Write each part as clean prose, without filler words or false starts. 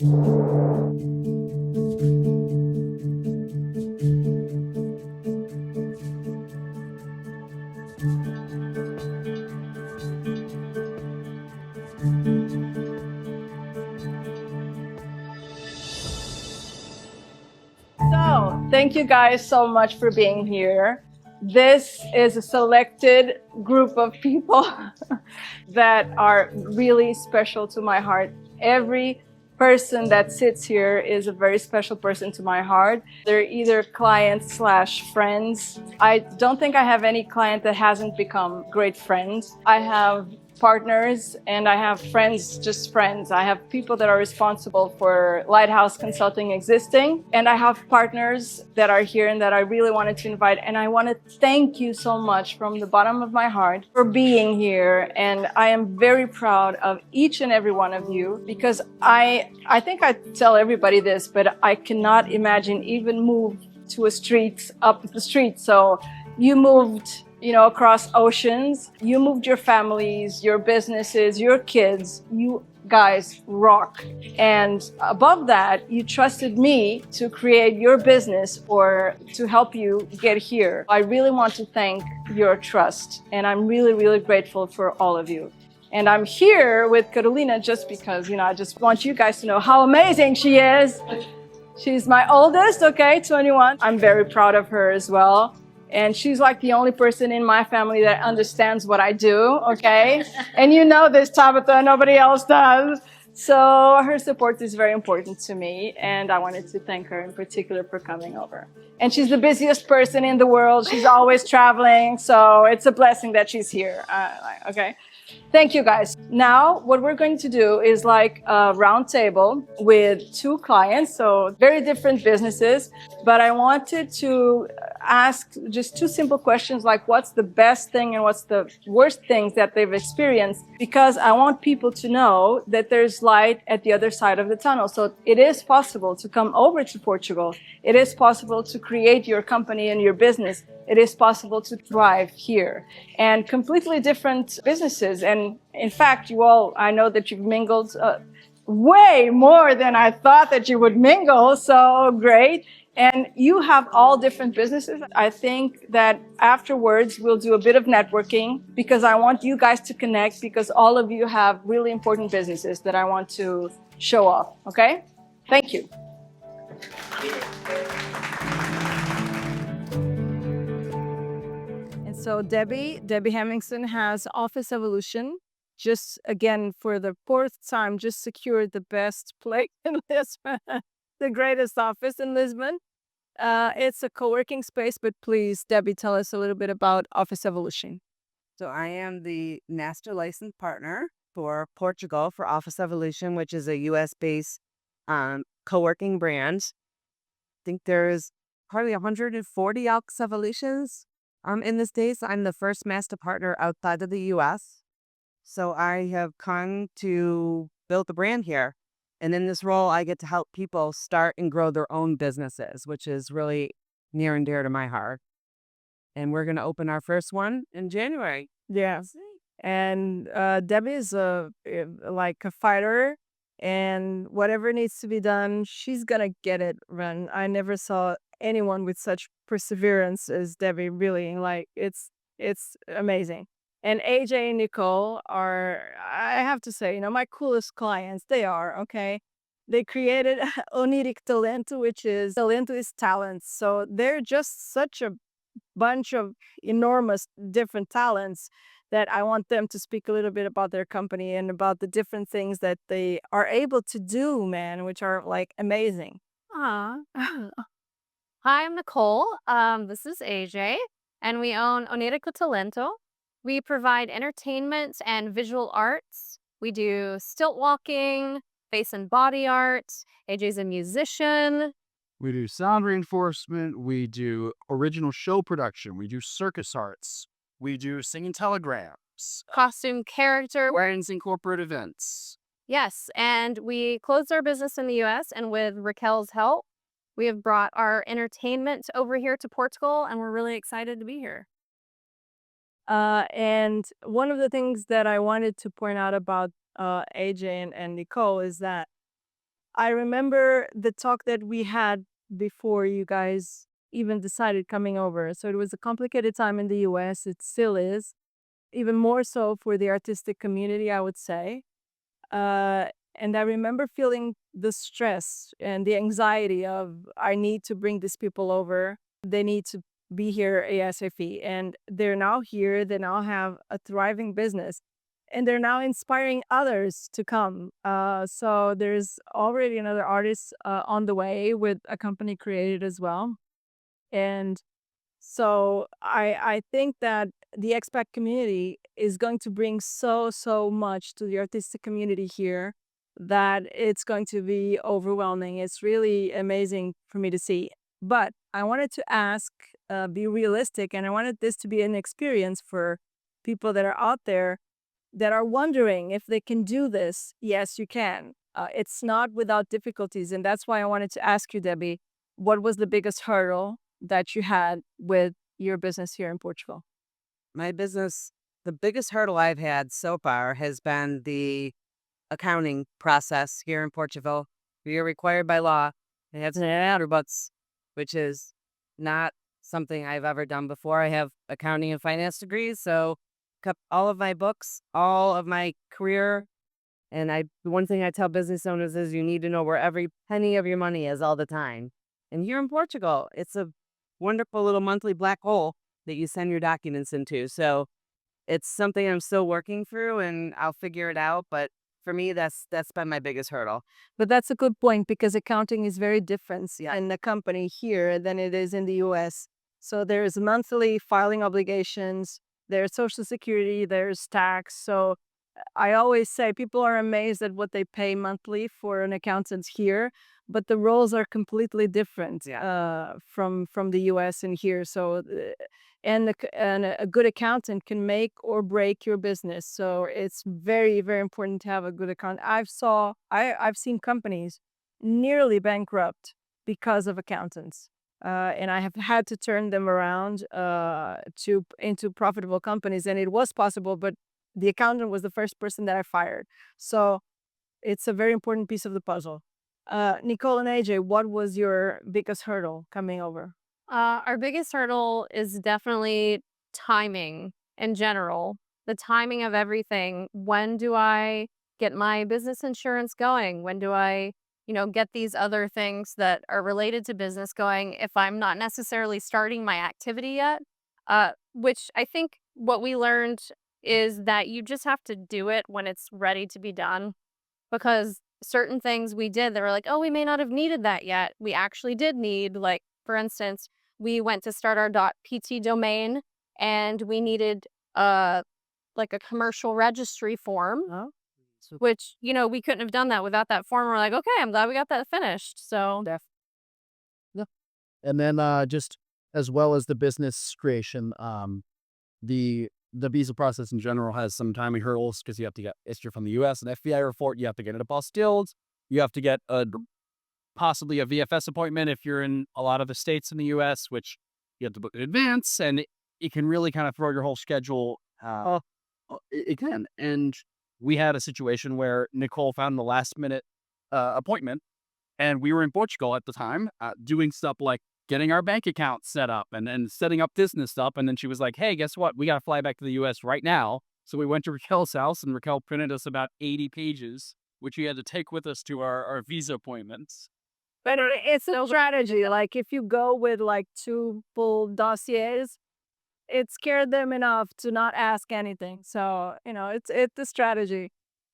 So, thank you guys so much for being here. This is a selected group of people that are really special to my heart. Every person that sits here is a very special person to my heart. They're either clients slash friends. I don't think I have any client that hasn't become great friends. I have partners and I have friends, just friends. I have people that are responsible for Lighthouse Consulting existing, and I have partners that are here and that I really wanted to invite. And I want to thank you so much from the bottom of my heart for being here. And I am very proud of each and every one of you, because I think I tell everybody this, but I cannot imagine even move to a street, up the street. So you moved, across oceans. You moved your families, your businesses, your kids. You guys rock. And above that, you trusted me to create your business or to help you get here. I really want to thank your trust. And I'm really, really grateful for all of you. And I'm here with Carolina just because, I just want you guys to know how amazing she is. She's my oldest, 21. I'm very proud of her as well. And she's like the only person in my family that understands what I do, And you know this, Tabitha, nobody else does. So her support is very important to me, and I wanted to thank her in particular for coming over. And she's the busiest person in the world. She's always traveling, so it's a blessing that she's here, Thank you, guys. Now, what we're going to do is like a round table with two clients, so very different businesses, but I wanted to ask just two simple questions like what's the best thing and what's the worst things that they've experienced, because I want people to know that there's light at the other side of the tunnel. So it is possible to come over to Portugal. It is possible to create your company and your business. It is possible to thrive here, and completely different businesses. And in fact, I know that you've mingled way more than I thought that you would mingle. So great. And you have all different businesses. I think that afterwards we'll do a bit of networking, because I want you guys to connect, because all of you have really important businesses that I want to show off. Okay? Thank you. And so Debbie Hemmingson has Office Evolution. Just again, for the fourth time, just secured the best place in Lisbon, the greatest office in Lisbon. It's a co-working space, but please, Debbie, tell us a little bit about Office Evolution. So I am the master licensed partner for Portugal for Office Evolution, which is a US-based co-working brand. I think there's probably 140 Office Evolutions in the States. I'm the first master partner outside of the US. So I have come to build the brand here. And in this role, I get to help people start and grow their own businesses, which is really near and dear to my heart. And we're going to open our first one in January. Yeah. And Debbie is like a fighter, and whatever needs to be done, she's going to get it run. I never saw anyone with such perseverance as Debbie, really. Like, it's amazing. And AJ and Nicole are, I have to say, my coolest clients. They are, They created Oniric Talento, which is talento is talent. So they're just such a bunch of enormous different talents that I want them to speak a little bit about their company and about the different things that they are able to do, man, which are like amazing. Hi, I'm Nicole. This is AJ, and we own Onirico Talento. We provide entertainment and visual arts. We do stilt walking, face and body art. AJ's a musician. We do sound reinforcement. We do original show production. We do circus arts. We do singing telegrams. Costume character. Weddings and corporate events. Yes, and we closed our business in the US, and with Raquel's help, we have brought our entertainment over here to Portugal, and we're really excited to be here. And one of the things that I wanted to point out about AJ and Nicole is that I remember the talk that we had before you guys even decided coming over. So it was a complicated time in the US. It still is, even more so for the artistic community, I would say. Uh, and I remember feeling the stress and the anxiety of I need to bring these people over. They need to be here ASAP. And they're now here. They now have a thriving business. And they're now inspiring others to come. So there's already another artist on the way with a company created as well. And so I think that the expat community is going to bring so much to the artistic community here that it's going to be overwhelming. It's really amazing for me to see. But I wanted to ask, be realistic, and I wanted this to be an experience for people that are out there that are wondering if they can do this. Yes, you can. It's not without difficulties. And that's why I wanted to ask you, Debbie, what was the biggest hurdle that you had with your business here in Portugal? My business, the biggest hurdle I've had so far has been the accounting process here in Portugal. We are required by law to have outer books, which is not something I've ever done before. I have accounting and finance degrees, so kept all of my books, all of my career. And the one thing I tell business owners is you need to know where every penny of your money is all the time. And here in Portugal, it's a wonderful little monthly black hole that you send your documents into. So it's something I'm still working through, and I'll figure it out. But for me, that's been my biggest hurdle. But that's a good point because accounting is very different Yeah. in the company here than it is in the US. So there's monthly filing obligations, there's social security, there's tax. So I always say people are amazed at what they pay monthly for an accountant here, but the roles are completely different from the US and here. So and a good accountant can make or break your business. So it's very important to have a good account. I've seen companies nearly bankrupt because of accountants. And I have had to turn them around to into profitable companies, and it was possible, but the accountant was the first person that I fired. So it's a very important piece of the puzzle. Nicole and AJ, what was your biggest hurdle coming over? Our biggest hurdle is definitely timing in general, the timing of everything. When do I get my business insurance going? When do I, get these other things that are related to business going if I'm not necessarily starting my activity yet? Which I think what we learned is that you just have to do it when it's ready to be done, because certain things we did that were like, oh, we may not have needed that yet. We actually did need, like, for instance, we went to start our .pt domain and we needed like a commercial registry form, Oh, so which, we couldn't have done that without that form. We're like, okay, I'm glad we got that finished. So And then just as well as the business creation, the visa process in general has some timing hurdles because you have to get issued from the U.S. an FBI report. You have to get it apostilled. You have to get possibly a VFS appointment if you're in a lot of the states in the U.S., which you have to book in advance, and it can really kind of throw your whole schedule. It can. And we had a situation where Nicole found the last minute appointment, and we were in Portugal at the time doing stuff like getting our bank account set up and setting up business stuff. And then she was like, hey, guess what? We got to fly back to the U.S. right now. So we went to Raquel's house, and Raquel printed us about 80 pages, which we had to take with us to our visa appointments. But it's a strategy. Like if you go with like two full dossiers, it scared them enough to not ask anything. So it's a strategy.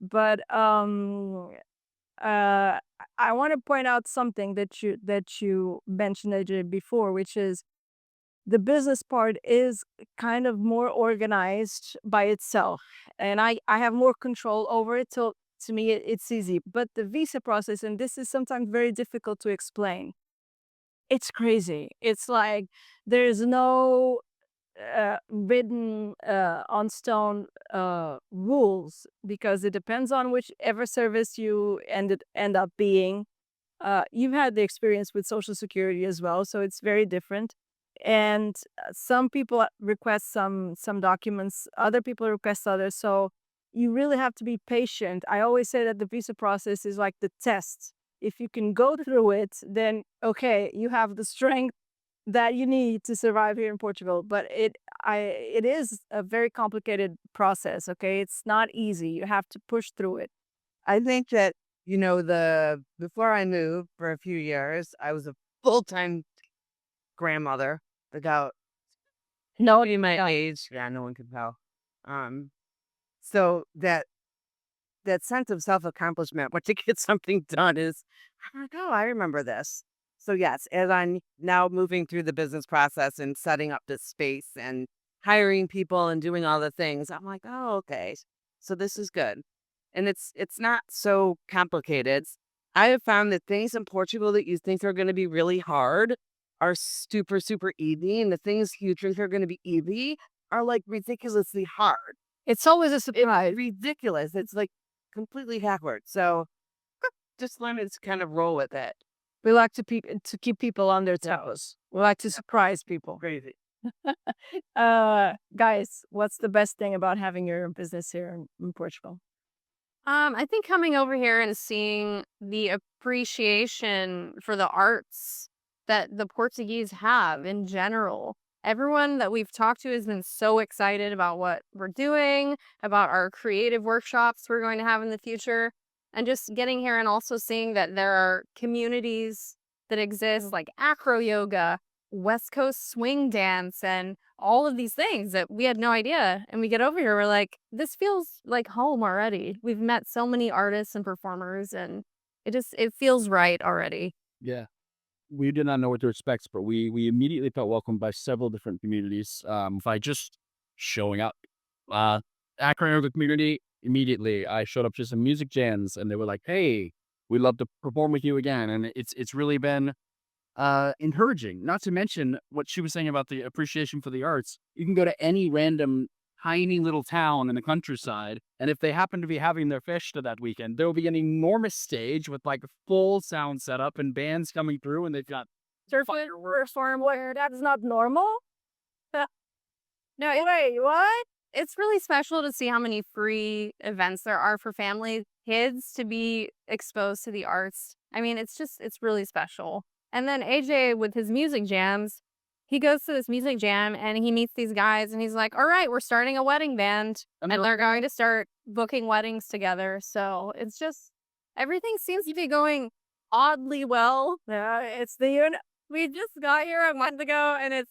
But I want to point out something that you mentioned AJ before, which is the business part is kind of more organized by itself, and I have more control over it. So to me, it's easy. But the visa process, and this is sometimes very difficult to explain. It's crazy. It's like there's no written on stone rules because it depends on whichever service you end up being. You've had the experience with Social Security as well, so it's very different. And some people request some documents, other people request others. So you really have to be patient. I always say that the visa process is like the test if you can go through it, then okay, you have the strength that you need to survive here in Portugal. But it is a very complicated process. Okay, it's not easy. You have to push through it. I think that, before I moved for a few years, I was a full-time grandmother without No, knowing my age. Yeah, no one can tell. Um, so that sense of self-accomplishment, once you get something done, is, I'm like, oh, I remember this. So yes, as I'm now moving through the business process and setting up this space and hiring people and doing all the things, I'm like, oh, okay. So this is good. And it's not so complicated. I have found that things in Portugal that you think are going to be really hard are super, super easy. And the things you think are going to be easy are like ridiculously hard. it's always a surprise. Ridiculous. It's like completely backward. So just learn to kind of roll with it. We like to keep people on their toes. We like to surprise people. Crazy. Guys, what's the best thing about having your business here in Portugal? I think coming over here and seeing the appreciation for the arts that the Portuguese have in general. Everyone that we've talked to has been so excited about what we're doing, about our creative workshops we're going to have in the future, and just getting here and also seeing that there are communities that exist like acro yoga, West Coast swing dance, and all of these things that we had no idea. And we get over here, we're like, this feels like home already. We've met so many artists and performers, and it feels right already. Yeah. We did not know what to expect, but we immediately felt welcomed by several different communities by just showing up. Akron Yoga community, immediately I showed up to some music jams and they were like, hey, we'd love to perform with you again. And it's really been encouraging, not to mention what she was saying about the appreciation for the arts. You can go to any random tiny little town in the countryside, and if they happen to be having their festa that weekend, there will be an enormous stage with like a full sound setup and bands coming through, and they've got Perform where that's not normal. No, Wait, what? it's really special to see how many free events there are for family kids to be exposed to the arts. I mean, it's really special. And then AJ with his music jams, he goes to this music jam and he meets these guys and he's like, all right, we're starting a wedding band and they're going to start booking weddings together. So it's just, everything seems to be going oddly well. Yeah, it's the We just got here a month ago and it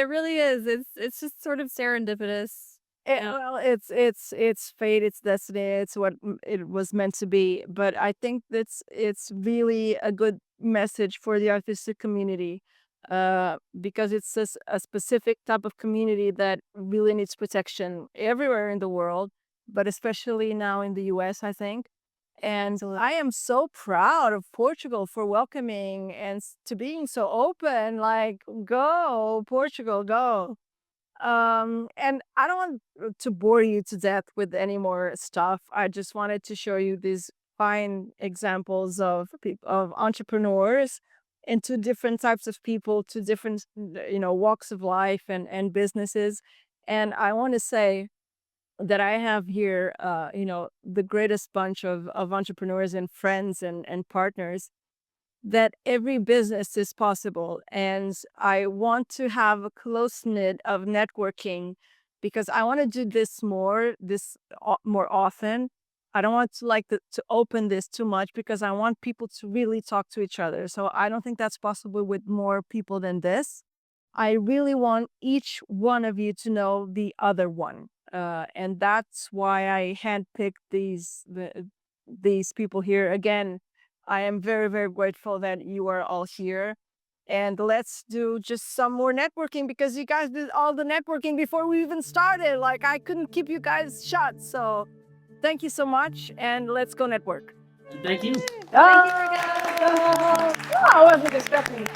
really is. It's just sort of serendipitous. well, it's fate, it's destiny, it's what it was meant to be. But I think it's really a good message for the artistic community, because it's a specific type of community that really needs protection everywhere in the world, but especially now in the U.S., I think. And I am so proud of Portugal for welcoming and to being so open. Like, go Portugal, go. And I don't want to bore you to death with any more stuff. I just wanted to show you these fine examples of of entrepreneurs and to different types of people, to different walks of life and businesses. And I want to say that I have here, the greatest bunch of entrepreneurs and friends and partners, that every business is possible. And I want to have a close knit of networking because I want to do this more often. I don't want to to open this too much because I want people to really talk to each other. So I don't think that's possible with more people than this. I really want each one of you to know the other one. And that's why I handpicked these people here. Again, I am very, very grateful that you are all here. And let's do just some more networking because you guys did all the networking before we even started. Like, I couldn't keep you guys shut. So thank you so much. And let's go network. Thank you. I wasn't expecting